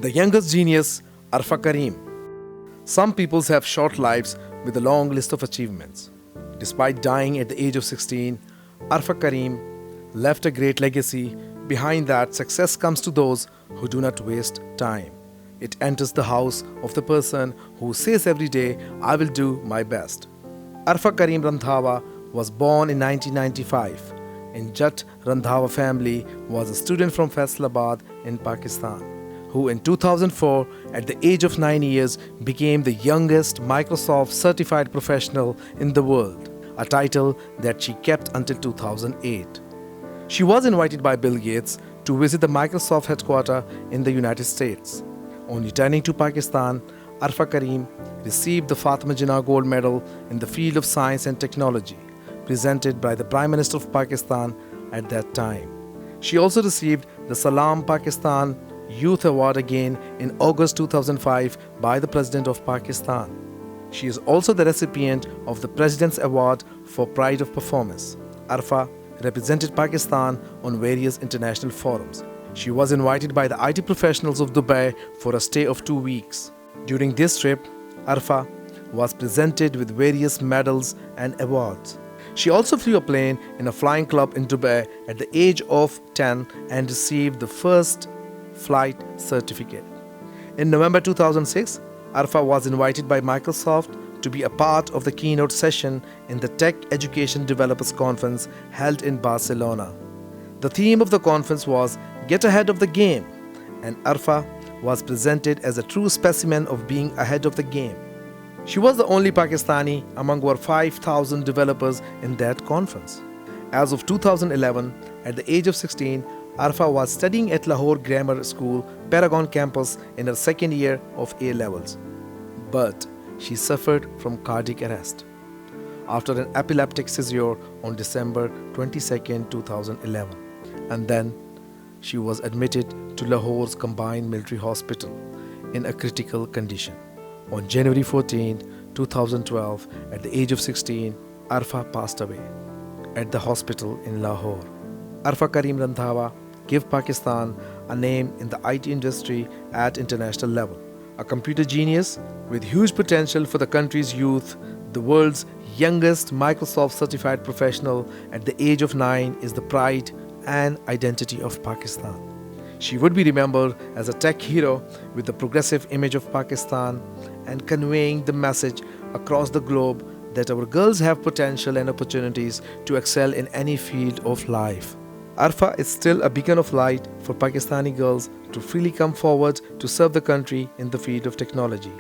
The youngest genius, Arfa Karim. Some peoples have short lives with a long list of achievements. Despite dying at the age of 16, Arfa Karim left a great legacy. Behind that, success comes to those who do not waste time. It enters the house of the person who says every day, I will do my best. Arfa Karim Randhawa was born in 1995 in Jat Randhawa family, was a student from Faisalabad in Pakistan, who in 2004, at the age of 9 years, became the youngest Microsoft certified professional in the world, a title that she kept until 2008. She was invited by Bill Gates to visit the Microsoft headquarters in the United States. On returning to Pakistan, Arfa Karim received the Fatima Jinnah Gold Medal in the field of science and technology, presented by the Prime Minister of Pakistan at that time. She also received the Salam Pakistan Youth Award again in August 2005 by the President of Pakistan. She is also the recipient of the President's Award for Pride of Performance. Arfa represented Pakistan on various international forums. She was invited by the IT professionals of Dubai for a stay of 2 weeks. During this trip, Arfa was presented with various medals and awards. She also flew a plane in a flying club in Dubai at the age of 10 and received the first flight certificate. In November 2006, Arfa was invited by Microsoft to be a part of the keynote session in the Tech Education Developers Conference held in Barcelona. The theme of the conference was Get Ahead of the Game, and Arfa was presented as a true specimen of being ahead of the game. She was the only Pakistani among over 5,000 developers in that conference. As of 2011, at the age of 16, Arfa was studying at Lahore Grammar School, Paragon campus in her second year of A levels. But she suffered from cardiac arrest after an epileptic seizure on December 22, 2011. And then she was admitted to Lahore's Combined Military Hospital in a critical condition. On January 14, 2012, at the age of 16, Arfa passed away at the hospital in Lahore. Arfa Karim Randhawa gave Pakistan a name in the IT industry at international level. A computer genius with huge potential for the country's youth, the world's youngest Microsoft certified professional at the age of 9 is the pride and identity of Pakistan. She would be remembered as a tech hero with the progressive image of Pakistan and conveying the message across the globe that our girls have potential and opportunities to excel in any field of life. Arfa is still a beacon of light for Pakistani girls to freely come forward to serve the country in the field of technology.